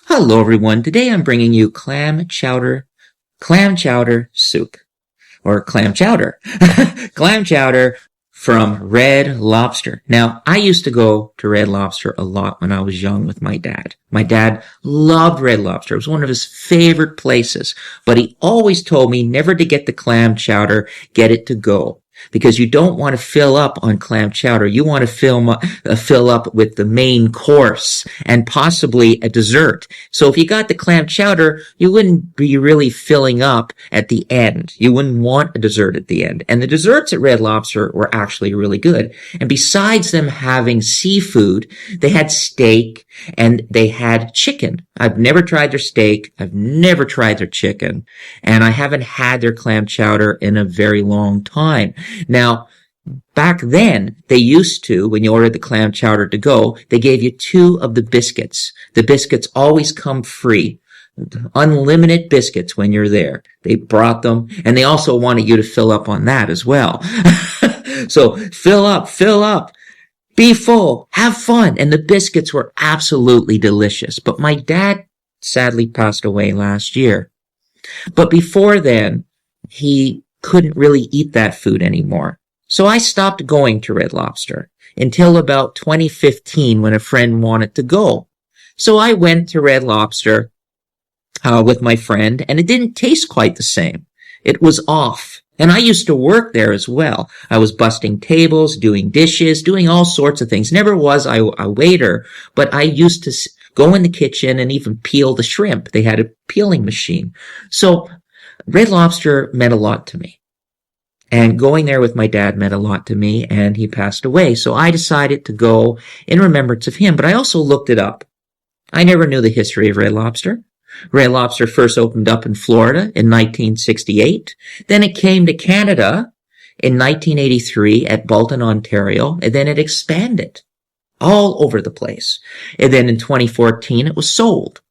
Hello everyone. Today I'm bringing you clam chowder soup or clam chowder. Clam chowder from Red Lobster. Now, I used to go to Red Lobster a lot when I was young with my dad. My dad loved Red Lobster. It was one of his favorite places, but he always told me never to get the clam chowder, get it to go. Because you don't want to fill up on clam chowder. You want to fill up with the main course and possibly a dessert. So if you got the clam chowder, you wouldn't be really filling up at the end. You wouldn't want a dessert at the end. And the desserts at Red Lobster were actually really good. And besides them having seafood, they had steak and they had chicken. I've never tried their steak. I've never tried their chicken. And I haven't had their clam chowder in a very long time. Now, back then, they used to, when you ordered the clam chowder to go, they gave you 2 of the biscuits. The biscuits always come free. Unlimited biscuits when you're there. They brought them, and they also wanted you to fill up on that as well. So, fill up, be full, have fun. And the biscuits were absolutely delicious. But my dad sadly passed away last year. But before then, he couldn't really eat that food anymore. So I stopped going to Red Lobster until about 2015 when a friend wanted to go. So I went to Red Lobster with my friend, and it didn't taste quite the same. It was off. And I used to work there as well. I was busting tables, doing dishes, doing all sorts of things. Never was I a waiter, but I used to go in the kitchen and even peel the shrimp. They had a peeling machine. So Red Lobster meant a lot to me. And going there with my dad meant a lot to me, and he passed away. So I decided to go in remembrance of him, but I also looked it up. I never knew the history of Red Lobster. Red Lobster first opened up in Florida in 1968. Then it came to Canada in 1983 at Bolton, Ontario, and then it expanded all over the place. And then in 2014, it was sold.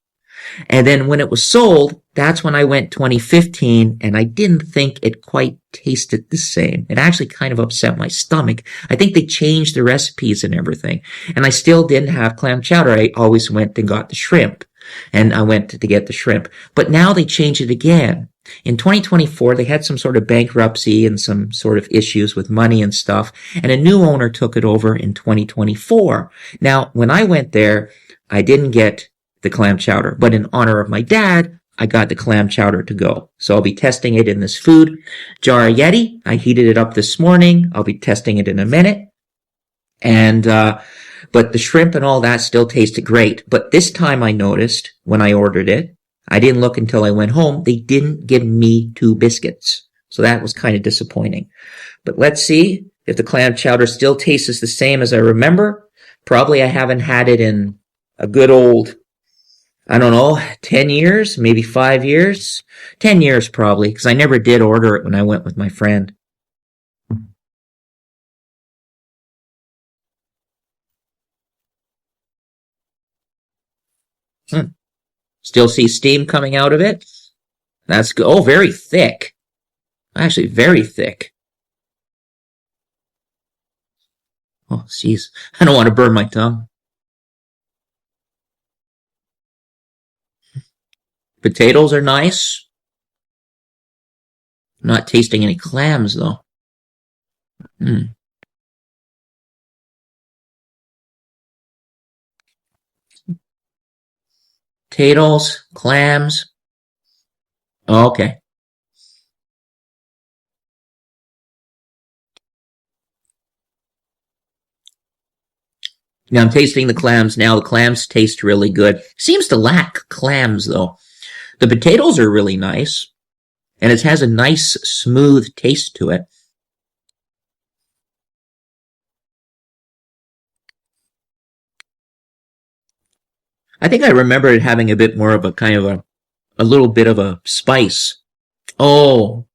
And then when it was sold, that's when I went 2015, and I didn't think it quite tasted the same. It actually kind of upset my stomach. I think they changed the recipes and everything. And I still didn't have clam chowder. I always went and got the shrimp. And I went to get the shrimp. But now they changed it again. In 2024, they had some sort of bankruptcy and some sort of issues with money and stuff. And a new owner took it over in 2024. Now, when I went there, I didn't get the clam chowder, but in honor of my dad, I got the clam chowder to go. So I'll be testing it in this food jar Yeti. I heated it up this morning. I'll be testing it in a minute. And, but the shrimp and all that still tasted great. But this time I noticed when I ordered it, I didn't look until I went home. They didn't give me 2 biscuits. So that was kind of disappointing. But let's see if the clam chowder still tastes the same as I remember. Probably I haven't had it in a good old, I don't know, 10 years, maybe 5 years. 10 years probably, because I never did order it when I went with my friend. Still see steam coming out of it. That's good. Oh, very thick. Actually, very thick. Oh, jeez. I don't want to burn my tongue. Potatoes are nice. Not tasting any clams, though. Potatoes, clams. Oh, okay. Now I'm tasting the clams now. The clams taste really good. Seems to lack clams, though. The potatoes are really nice, and it has a nice, smooth taste to it. I think I remember it having a bit more of a kind of a little bit of a spice. Oh,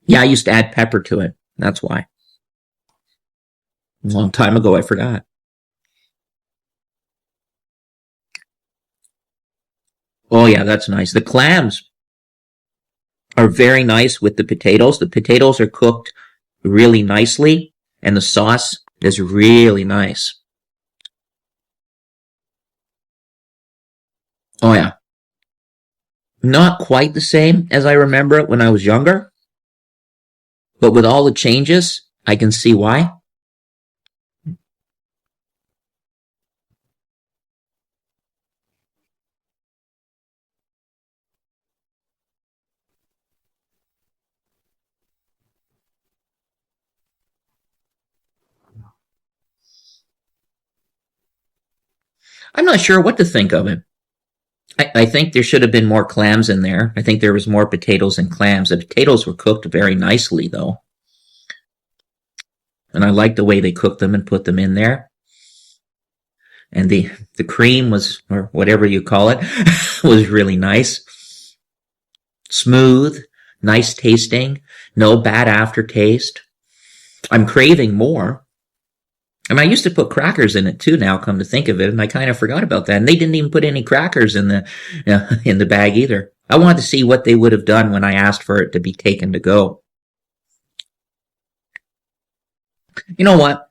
yeah, I used to add pepper to it. That's why. A long time ago, I forgot. Oh, yeah, that's nice. The clams are very nice with the potatoes. The potatoes are cooked really nicely, and the sauce is really nice. Oh yeah. Not quite the same as I remember it when I was younger, but with all the changes, I can see why. I'm not sure what to think of it. I think there should have been more clams in there. I think there was more potatoes and clams. The potatoes were cooked very nicely, though. And I liked the way they cooked them and put them in there. And the cream was, or whatever you call it, was really nice. Smooth, nice tasting, no bad aftertaste. I'm craving more. And I used to put crackers in it too. Now, come to think of it, and I kind of forgot about that. And they didn't even put any crackers in the bag either. I wanted to see what they would have done when I asked for it to be taken to go. You know what?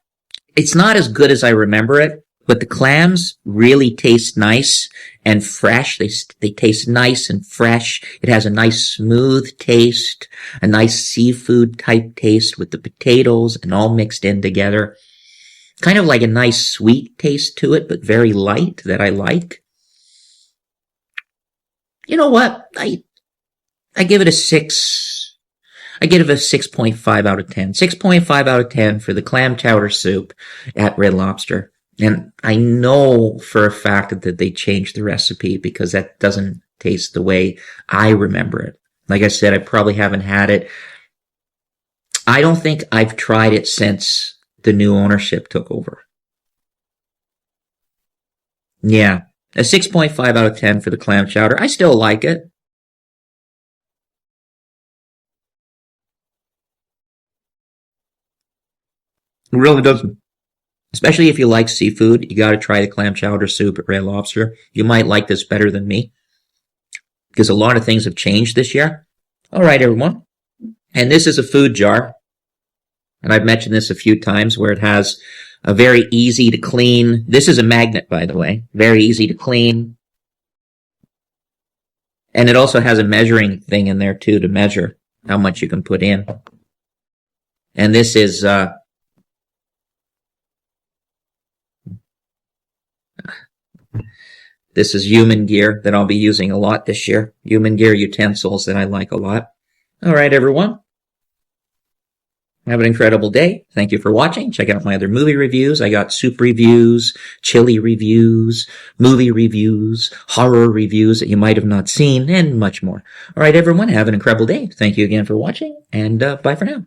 It's not as good as I remember it, but the clams really taste nice and fresh. They taste nice and fresh. It has a nice smooth taste, a nice seafood type taste with the potatoes and all mixed in together. Kind of like a nice sweet taste to it, but very light that I like. You know what? I give it a 6. I give it a 6.5 out of 10. 6.5 out of 10 for the clam chowder soup at Red Lobster. And I know for a fact that they changed the recipe because that doesn't taste the way I remember it. Like I said, I probably haven't had it. I don't think I've tried it since the new ownership took over. Yeah, a 6.5 out of 10 for the clam chowder. I still like it. It really doesn't. Especially if you like seafood, you gotta try the clam chowder soup at Red Lobster. You might like this better than me because a lot of things have changed this year. All right, everyone. And this is a food jar. And I've mentioned this a few times where it has a very easy to clean. This is a magnet, by the way. Very easy to clean. And it also has a measuring thing in there too to measure how much you can put in. And this is human gear that I'll be using a lot this year. Human gear utensils that I like a lot. All right, everyone. Have an incredible day. Thank you for watching. Check out my other movie reviews. I got soup reviews, chili reviews, movie reviews, horror reviews that you might have not seen, and much more. All right, everyone. Have an incredible day. Thank you again for watching, and bye for now.